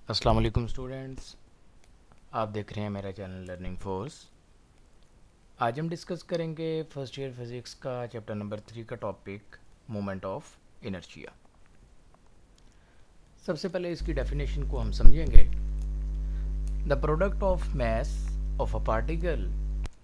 अस्सलाम वालेकुम स्टूडेंट्स, आप देख रहे हैं मेरा चैनल लर्निंग फोर्स। आज हम डिस्कस करेंगे फर्स्ट ईयर फिज़िक्स का चैप्टर नंबर 3 का टॉपिक मोमेंट ऑफ इनर्शिया। सबसे पहले इसकी डेफिनेशन को हम समझेंगे। The product of mass of a particle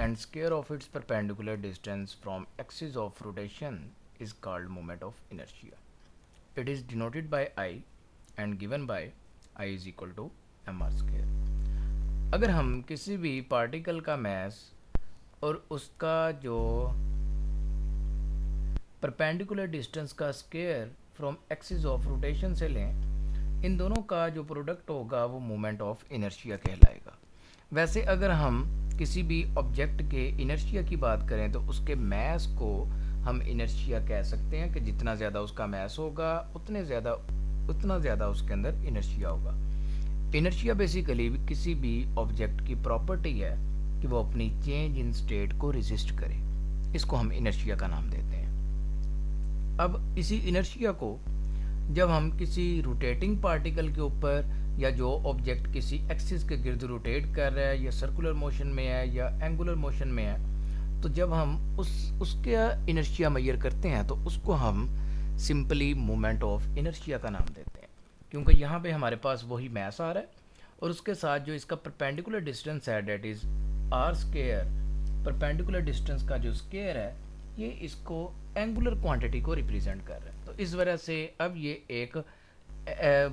and square of its perpendicular distance from axis of rotation is called moment of inertia. It is denoted by I and given by I is equal to M R square. अगर हम किसी भी particle का मास और उसका जो perpendicular distance का square from axis of rotation से लें, इन दोनों का जो प्रोडक्ट होगा वो मोमेंट ऑफ इनर्शिया कहलाएगा। वैसे अगर हम किसी भी ऑब्जेक्ट के इनर्शिया की बात करें तो उसके मास को हम इनर्शिया कह सकते हैं कि जितना ज़्यादा उसका मास होगा उतना ज़्यादा उसके अंदर इनर्शिया होगा। इनर्शिया बेसिकली किसी भी ऑब्जेक्ट की प्रॉपर्टी है कि वो अपनी चेंज इन स्टेट को रेजिस्ट करे। इसको हम इनर्शिया का नाम देते हैं। अब इसी इनर्शिया को जब हम किसी रोटेटिंग पार्टिकल के ऊपर या जो ऑब्जेक्ट किसी एक्सिस के गिर्द रोटेट कर रहा है या सर्कुलर मोशन में है या एंगुलर मोशन में है, तो जब हम उसके इनर्शिया मेजर करते हैं तो उसको हम सिंपली मोमेंट ऑफ इनर्शिया का नाम देते हैं, क्योंकि यहाँ पे हमारे पास वही मास आ रहा है और उसके साथ जो इसका परपेंडिकुलर डिस्टेंस है that is r square. Perpendicular distance का जो स्क्वायर है ये इसको एंगुलर क्वांटिटी को रिप्रेजेंट कर रहा है। तो इस वजह से अब ये एक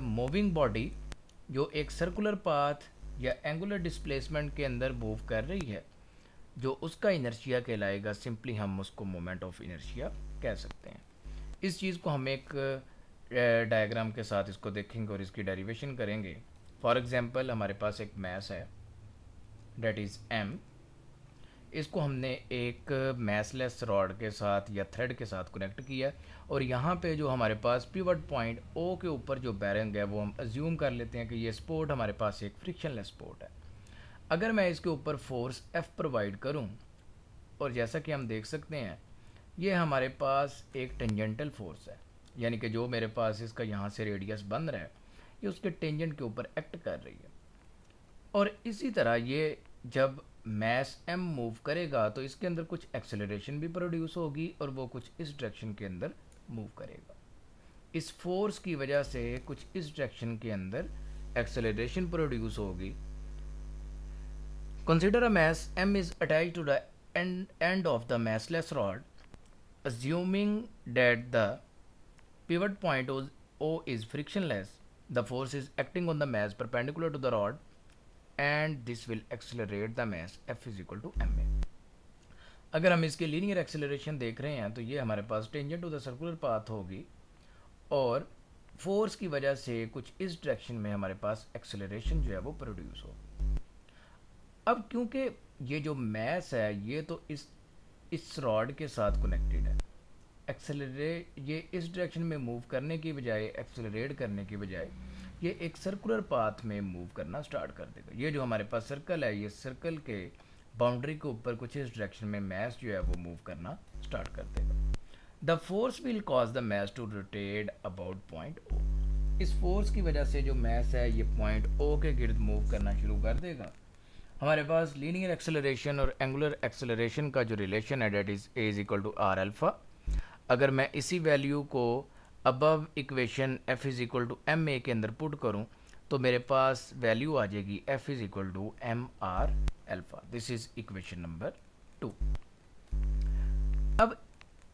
मूविंग बॉडी जो एक सर्कुलर पाथ या एंगुलर डिस्प्लेसमेंट के अंदर मूव कर रही है, जो उसका इनर्शिया कहलाएगा। सिंपली हम उसको मोमेंट ऑफ इनर्शिया कह सकते हैं। इस चीज़ को हम एक डायग्राम के साथ इसको देखेंगे और इसकी डेरिवेशन करेंगे। फॉर एग्जांपल हमारे पास एक मास है डेट इज़ m। इसको हमने एक मैसलेस रॉड के साथ या थ्रेड के साथ कनेक्ट किया और यहाँ पे जो हमारे पास पिवट पॉइंट O के ऊपर जो बैरिंग है वो हम अज्यूम कर लेते हैं कि ये सपोर्ट हमारे पास एक फ्रिक्शनलेस सपोर्ट है। अगर मैं इसके ऊपर फोर्स F प्रोवाइड करूँ, और जैसा कि हम देख सकते हैं ये हमारे पास एक टेंजेंटल फोर्स है, यानी कि जो मेरे पास इसका यहाँ से रेडियस बन रहा है ये उसके टेंजेंट के ऊपर एक्ट कर रही है। और इसी तरह ये जब मास m मूव करेगा तो इसके अंदर कुछ एक्सेलरेशन भी प्रोड्यूस होगी और वो कुछ इस डायरेक्शन के अंदर मूव करेगा। इस फोर्स की वजह से कुछ इस डायरेक्शन के अंदर एक्सेलरेशन प्रोड्यूस होगी। Consider a mass m is attached to the end of the massless rod. Assuming that the pivot point O is frictionless, the force is acting on the mass perpendicular to the rod and this will accelerate the mass F is equal to ma। अगर हम इसके linear acceleration देख रहे हैं तो ये हमारे पास tangent to the circular path होगी और फोर्स की वजह से कुछ इस डायरेक्शन में हमारे पास एक्सेलरेशन जो है वो प्रोड्यूस हो। अब क्योंकि ये जो मास है ये तो इस रॉड के साथ कनेक्टेड है, ये इस डायरेक्शन में मूव करने की बजाय एक्सेलरेट करने की बजाय ये एक सर्कुलर पाथ में मूव करना स्टार्ट कर देगा। ये जो हमारे पास सर्कल है, ये सर्कल के बाउंड्री के ऊपर कुछ इस डायरेक्शन में मास जो है वो मूव करना स्टार्ट कर देगा। The force will cause the mass to rotate about point O। इस फोर्स की वजह से जो मास है ये पॉइंट O के गिर्द मूव करना शुरू कर देगा। हमारे पास लीनियर एक्सेलरेशन और एंगुलर एक्सेलरेशन का जो रिलेशन है that is A is equal to r alpha. अगर मैं इसी वैल्यू को above equation F is equal to m a के अंदर पुट करूं तो मेरे पास वैल्यू आ जाएगी F is equal to M r alpha. This is equation number 2। अब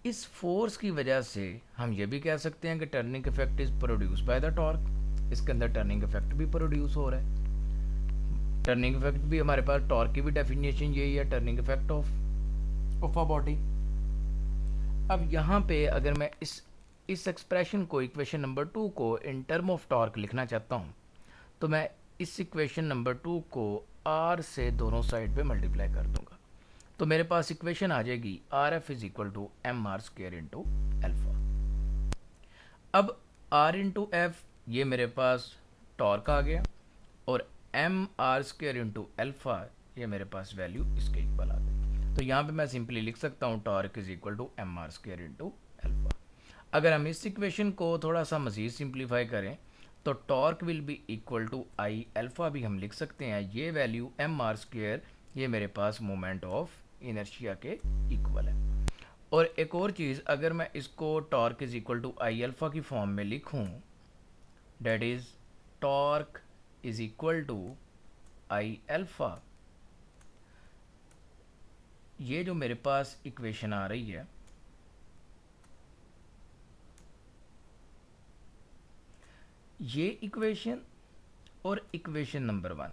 इस फोर्स की वजह से हम ये भी कह सकते हैं कि turning effect is produce by the torque. इसके अंदर टर्निंग इफेक्ट भी प्रोड्यूस हो रहा है। टर्निंग इफेक्ट भी हमारे पास टॉर्क की भी डेफिनेशन यही है, turning effect of a body. अब यहाँ पे अगर मैं इस एक्सप्रेशन को इक्वेशन नंबर 2 को इन टर्म ऑफ टॉर्क लिखना चाहता हूँ तो मैं इस इक्वेशन नंबर 2 को R से दोनों साइड पे मल्टीप्लाई कर दूंगा तो मेरे पास इक्वेशन आ जाएगी r f is equal to M R square into alpha. अब R इंटू एफ ये मेरे पास टॉर्क आ गया और m are square into alpha ये मेरे पास वैल्यू इसके इक्वल आ गई। तो यहाँ पे मैं सिंपली लिख सकता हूँ torque is equal to M R square into alpha. अगर हम इस इक्वेशन को थोड़ा सा मज़ीद सिंप्लीफाई करें तो torque will be equal to I alpha भी हम लिख सकते हैं, ये वैल्यू एम आर स्क्वायर ये मेरे पास मोमेंट ऑफ इनर्शिया के इक्वल है। और एक और चीज़, अगर मैं इसको torque is equal to I alpha की फॉर्म में लिखूं, that is torque is equal to I alpha, ये जो मेरे पास इक्वेशन आ रही है, ये इक्वेशन और इक्वेशन नंबर 1,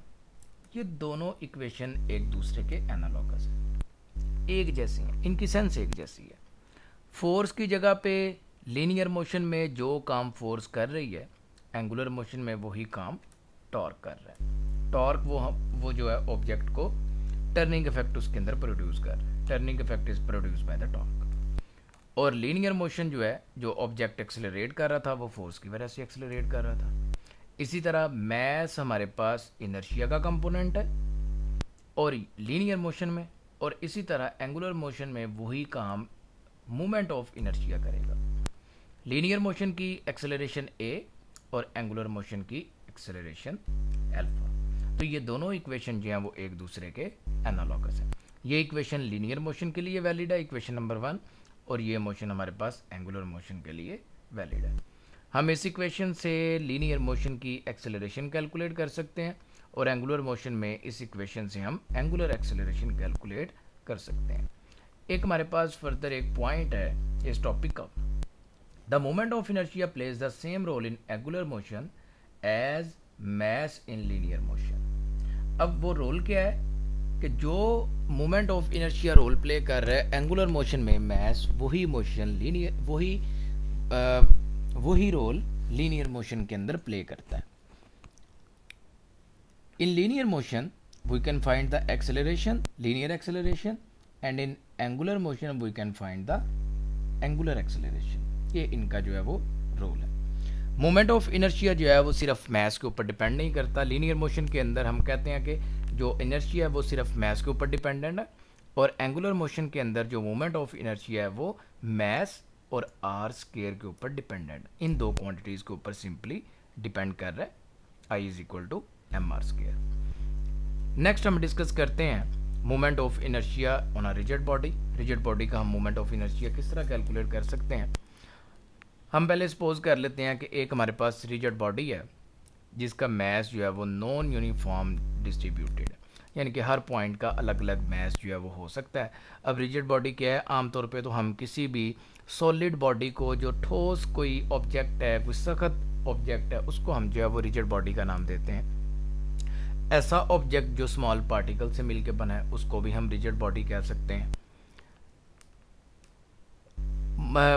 ये दोनों इक्वेशन एक दूसरे के एनालॉगस हैं, एक जैसी हैं, इनकी सेंस एक जैसी है। फोर्स की जगह पे लीनियर मोशन में जो काम फोर्स कर रही है, एंगुलर मोशन में वही काम टॉर्क कर रहा है। टॉर्क वो जो है ऑब्जेक्ट को टर्निंग इफेक्ट उसके अंदर प्रोड्यूस कर रहा है, turning effect is produce by the torque. और लीनियर मोशन जो है, जो ऑब्जेक्ट एक्सेलरेट कर रहा था, वो फोर्स की वजह से एक्सेलरेट कर रहा था। इसी तरह मैस हमारे पास इनर्शिया का कंपोनेंट है और लीनियर मोशन में, और इसी तरह एंगुलर मोशन में वही काम मूवमेंट ऑफ इनर्शिया करेगा। लीनियर मोशन की एक्सेलरेशन ए और एंगुलर मोशन की एक्सेलरेशन अल्फा। तो ये दोनों इक्वेशन जो हैं वो एक दूसरे के एनालॉगस हैं। ये इक्वेशन लीनियर मोशन के लिए वैलिड है, इक्वेशन नंबर 1, और ये मोशन हमारे पास एंगुलर मोशन के लिए वैलिड है। हम इस इक्वेशन से लीनियर मोशन की एक्सेलरेशन कैलकुलेट कर सकते हैं और एंगुलर मोशन में इस इक्वेशन से हम एंगुलर एक्सेलरेशन कैलकुलेट कर सकते हैं। एक हमारे पास फर्दर एक पॉइंट है इस टॉपिक का, the moment of inertia plays the same role in angular motion as mass in linear motion. अब वो रोल क्या है कि जो moment of inertia role play कर रहा है एंगुलर मोशन में, मैस वही मोशन लीनियर वही रोल लीनियर मोशन के अंदर प्ले करता है। In linear motion we can find the acceleration, linear acceleration, and in angular motion we can find the angular acceleration. ये इनका जो है वो रोल है। मोमेंट ऑफ इनर्शिया जो है वो सिर्फ मैस के ऊपर डिपेंड नहीं करता। लीनियर मोशन के अंदर हम कहते हैं कि जो इनर्शिया है वो सिर्फ मैस के ऊपर डिपेंडेंट है, और एंगुलर मोशन के अंदर जो मोमेंट ऑफ इनर्शिया है वो मैस और आर स्क्वायर के ऊपर डिपेंडेंट, इन दो क्वांटिटीज़ के ऊपर सिंपली डिपेंड कर रहा है, I is equal to M R square. Next हम डिस्कस करते हैं moment of inertia on a rigid body. Rigid body का हम मोमेंट ऑफ इनर्शिया किस तरह कैलकुलेट कर सकते हैं। हम पहले सपोज कर लेते हैं कि एक हमारे पास रिजिड बॉडी है जिसका मैस जो है वो नॉन यूनिफॉर्म डिस्ट्रीब्यूटेड है, यानी कि हर पॉइंट का अलग अलग मैस जो है वो हो सकता है। अब रिजिड बॉडी क्या है, आमतौर पे तो हम किसी भी सॉलिड बॉडी को, जो ठोस कोई ऑब्जेक्ट है, कोई सख्त ऑब्जेक्ट है, उसको हम जो है वो रिजिड बॉडी का नाम देते हैं। ऐसा ऑब्जेक्ट जो स्मॉल पार्टिकल से मिलकर बना है उसको भी हम रिजिड बॉडी कह सकते हैं।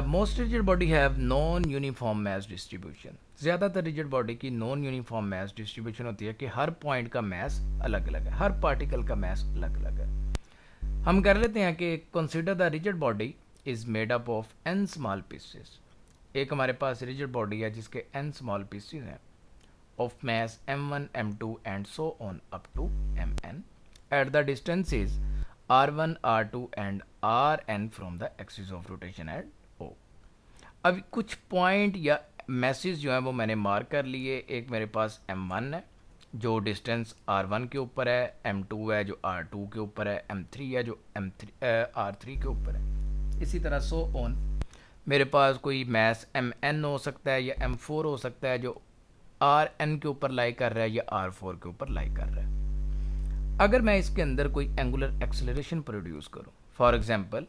Most rigid body have non uniform mass distribution. ज़्यादातर रिजिड बॉडी की नॉन यूनिफॉर्म मैस डिस्ट्रीब्यूशन होती है कि हर पॉइंट का मैस अलग अलग है, हर पार्टिकल का मैस अलग अलग है। हम कर लेते हैं कि consider the rigid body is made up of n small pieces. एक हमारे पास रिजिड बॉडी है जिसके n स्मॉल पीसेस हैं of mass m1 m2 and so on up to mn at the distances r1 r2 and rn from the axis of rotation at o। अब कुछ point या message जो है वो मैंने मार्क कर लिए। एक मेरे पास m1 है जो डिस्टेंस r1 के ऊपर है, m2 है जो r2 के ऊपर है, m3 है जो r3 के ऊपर है। इसी तरह सो ऑन मेरे पास कोई मैस mn हो सकता है या m4 हो सकता है जो rn के ऊपर लाई कर रहा है या r4 के ऊपर लाई कर रहा है। अगर मैं इसके अंदर कोई एंगुलर एक्सेलरेशन प्रोड्यूस करूं, फॉर एग्जांपल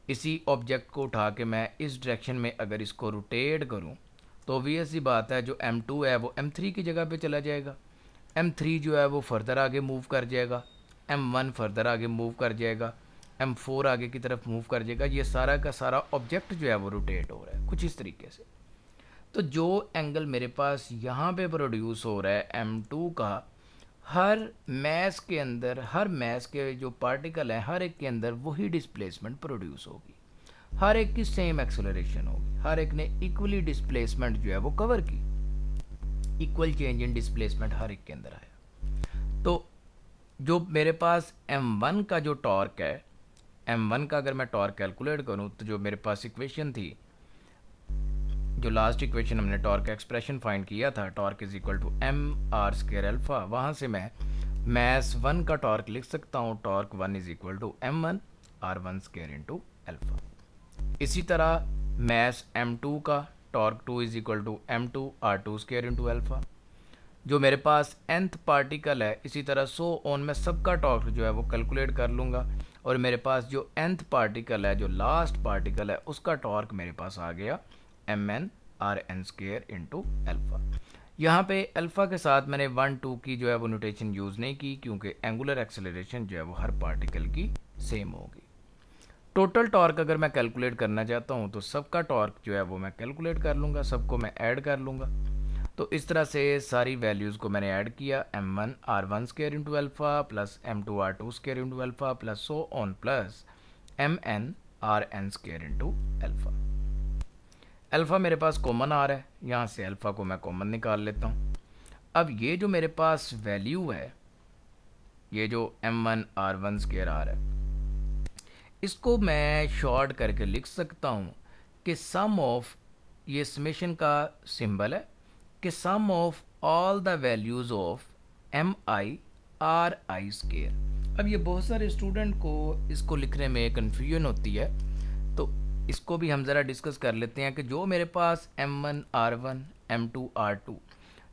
इसी ऑब्जेक्ट को उठा के मैं इस डायरेक्शन में अगर इसको रोटेट करूं, तो ऑब्वियस सी बात है जो m2 है वो m3 की जगह पे चला जाएगा, m3 जो है वो फर्दर आगे मूव कर जाएगा, m1 फर्दर आगे मूव कर जाएगा, m4 आगे की तरफ मूव कर जाएगा। ये सारा का सारा ऑब्जेक्ट जो है वो रोटेट हो रहा है कुछ इस तरीके से। तो जो एंगल मेरे पास यहाँ पे प्रोड्यूस हो रहा है m2 का, हर मैस के अंदर, हर मैस के जो पार्टिकल हैं हर एक के अंदर वही डिस्प्लेसमेंट प्रोड्यूस होगी, हर एक की सेम एक्सेलरेशन होगी, हर एक ने इक्वली डिस्प्लेसमेंट जो है वो कवर की, इक्वल चेंज इन डिस्प्लेसमेंट हर एक के अंदर आया। तो जो मेरे पास m1 का जो टॉर्क है, m1 का अगर मैं टॉर्क कैलकुलेट करूं तो जो मेरे पास इक्वेशन थी जो लास्ट इक्वेशन हमने टॉर्क का एक्सप्रेशन फाइंड किया था, torque is equal to M R square alpha, वहाँ से मैं मैस 1 का टॉर्क लिख सकता हूँ, torque 1 is equal to m1 r1 square into alpha. इसी तरह मैस m2 का torque 2 is equal to m2 r2 square into alpha. जो मेरे पास nth पार्टिकल है, इसी तरह सो ऑन मैं सबका टॉर्क जो है वो कैलकुलेट कर लूँगा, और मेरे पास जो nth पार्टिकल है, जो लास्ट पार्टिकल है, उसका टॉर्क मेरे पास आ गया mn rn square into alpha. यहाँ पे अल्फ़ा के साथ मैंने 1 2 की जो है वो नोटेशन यूज़ नहीं की, क्योंकि एंगुलर एक्सेलरेशन जो है वो हर पार्टिकल की सेम होगी। टोटल टॉर्क अगर मैं कैलकुलेट करना चाहता हूँ तो सबका टॉर्क जो है वो मैं कैलकुलेट कर लूँगा, सबको मैं ऐड कर लूँगा। तो इस तरह से सारी वैल्यूज़ को मैंने ऐड किया, m1 r1 square into alpha plus m2 r2 square into alpha plus so on plus mn rn square into alpha. Alpha मेरे पास कॉमन आ रहा है, यहाँ से अल्फ़ा को मैं कॉमन निकाल लेता हूँ। अब ये जो मेरे पास वैल्यू है, ये जो m1 r1 स्क्वायर आ रहा है, इसको मैं शॉर्ट करके लिख सकता हूँ कि सम ऑफ, ये समेशन का सिंबल है, कि sum of all the values of M I R I square. अब ये बहुत सारे स्टूडेंट को इसको लिखने में कन्फ्यूजन होती है, तो इसको भी हम ज़रा डिस्कस कर लेते हैं कि जो मेरे पास m1 r1 m2 r2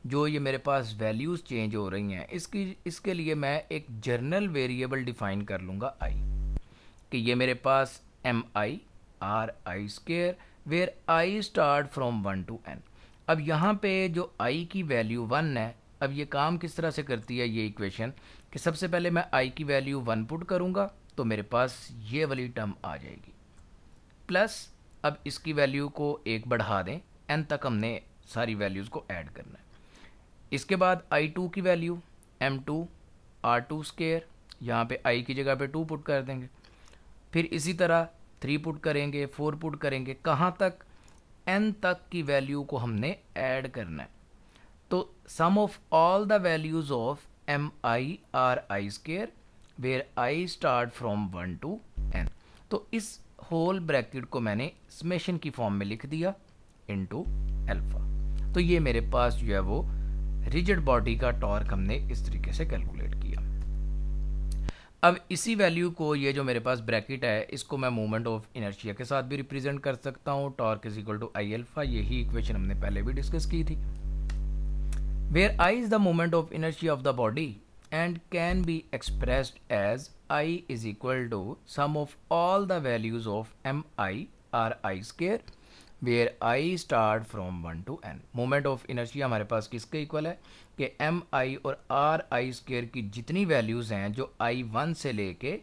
जो ये मेरे पास वैल्यूज़ चेंज हो रही हैं, इसके लिए मैं एक जर्नल वेरिएबल डिफ़ाइन कर लूँगा i, कि ये मेरे पास M I R I square where I start from 1 to n। अब यहाँ पे जो i की वैल्यू 1 है, अब ये काम किस तरह से करती है ये इक्वेशन, कि सबसे पहले मैं i की वैल्यू 1 पुट करूँगा तो मेरे पास ये वाली टर्म आ जाएगी, प्लस अब इसकी वैल्यू को 1 बढ़ा दें, n तक हमने सारी वैल्यूज़ को ऐड करना है। इसके बाद i2 की वैल्यू m2 r2 स्क्वायर, यहाँ पे i की जगह पे 2 पुट कर देंगे, फिर इसी तरह 3 पुट करेंगे, 4 पुट करेंगे, कहाँ तक, n तक की वैल्यू को हमने ऐड करना है। तो sum of all the values of M I R I square where I start from 1 to n। तो इस होल ब्रैकेट को मैंने समेशन की फॉर्म में लिख दिया इनटू अल्फा। तो ये मेरे पास जो है वो रिजिड बॉडी का टॉर्क हमने इस तरीके से कैलकुलेट किया। अब इसी वैल्यू को, ये जो मेरे पास ब्रैकेट है, इसको मैं मोमेंट ऑफ इनर्शिया के साथ भी रिप्रेजेंट कर सकता हूँ, torque is equal to I alpha. यही इक्वेशन हमने पहले भी डिस्कस की थी। Where I is the moment of inertia of the body and can be expressed as I is equal to sum of all the values of m I r I square where I start from 1 to n। Moment of inertia हमारे पास किसके equal है कि m I और r I square की जितनी values हैं जो I1 से लेके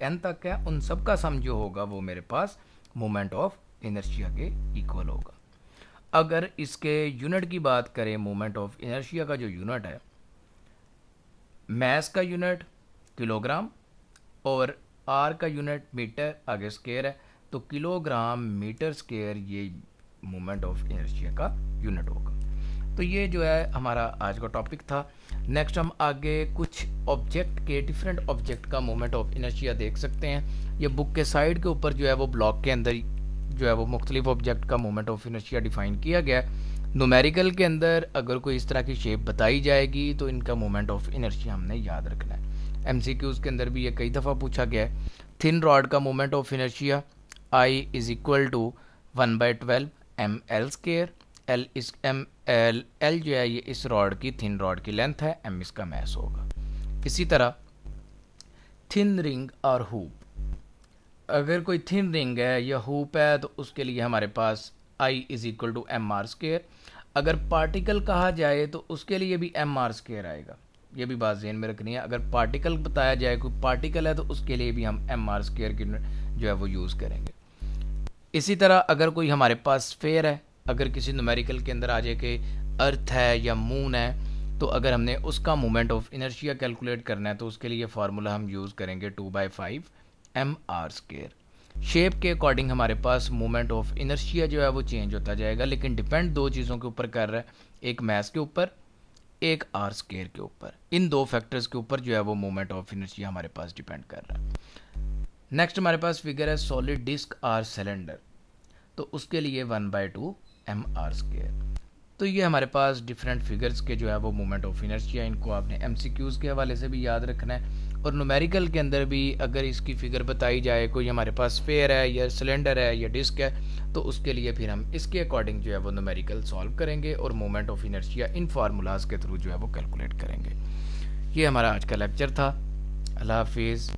In तक है, उन सब का सम जो होगा वो मेरे पास मोमेंट ऑफ इनर्शिया के इक्वल होगा। अगर इसके यूनिट की बात करें, मोमेंट ऑफ इनर्शिया का जो यूनिट है, मैस का यूनिट किलोग्राम और आर का यूनिट मीटर, आगे स्क्वायर है तो किलोग्राम मीटर स्क्वायर ये मोमेंट ऑफ इनर्शिया का यूनिट होगा। तो ये जो है हमारा आज का टॉपिक था। नेक्स्ट हम आगे कुछ ऑब्जेक्ट के, डिफरेंट ऑब्जेक्ट का मोमेंट ऑफ इनर्शिया देख सकते हैं। ये बुक के साइड के ऊपर जो है वो ब्लॉक के अंदर जो है वो मुख्तलिफ ऑब्जेक्ट का मोमेंट ऑफ इनर्शिया डिफाइन किया गया है। न्यूमेरिकल के अंदर अगर कोई इस तरह की शेप बताई जाएगी तो इनका मोमेंट ऑफ इनर्शिया हमने याद रखना है। एमसीक्यूज़ के अंदर भी ये कई दफ़ा पूछा गया है। थिन रॉड का moment of inertia I is equal to 1/12 ml square. L इस एल जो है ये इस रॉड की, थिन रॉड की लेंथ है, m इसका मैस होगा। इसी तरह थिन रिंग और हुप, अगर कोई थिन रिंग है या हुप है तो उसके लिए हमारे पास I is equal to M R square. अगर पार्टिकल कहा जाए तो उसके लिए भी एम आर स्क्वायर आएगा, ये भी बात ज़हन में रखनी है। अगर पार्टिकल बताया जाए, कोई पार्टिकल है, तो उसके लिए भी हम एम आर स्क्वायर की जो है वो यूज़ करेंगे। इसी तरह अगर कोई हमारे पास स्फेयर है, अगर किसी न्यूमेरिकल के अंदर आ जाए कि अर्थ है या मून है, तो अगर हमने उसका मोमेंट ऑफ इनर्शिया कैलकुलेट करना है तो उसके लिए फार्मूला हम यूज़ करेंगे 2/5 एम आर स्क्वायर। शेप के अकॉर्डिंग हमारे पास मोमेंट ऑफ इनर्शिया जो है वो चेंज होता जाएगा, लेकिन डिपेंड दो चीज़ों के ऊपर कर रहा है, एक मैस के ऊपर, एक आर स्क्वायर के ऊपर। इन दो फैक्टर्स के ऊपर जो है वो मोमेंट ऑफ इनर्शिया हमारे पास डिपेंड कर रहा है। नेक्स्ट हमारे पास फिगर है सॉलिड डिस्क आर सिलेंडर, तो उसके लिए 1/2 एम आर स्क्वायर। तो ये हमारे पास डिफरेंट फिगर्स के जो है वो मोमेंट ऑफ इनर्शिया, इनको आपने एमसीक्यूज़ के हवाले से भी याद रखना है। और न्यूमेरिकल के अंदर भी अगर इसकी फिगर बताई जाए, कोई हमारे पास स्फीयर है या सिलेंडर है या डिस्क है, तो उसके लिए फिर हम इसके अकॉर्डिंग जो है वो न्यूमेरिकल सॉल्व करेंगे और moment of inertia in formulas के थ्रू जो है वो कैलकुलेट करेंगे। ये हमारा आज का लेक्चर था। अल्लाह हाफिज़।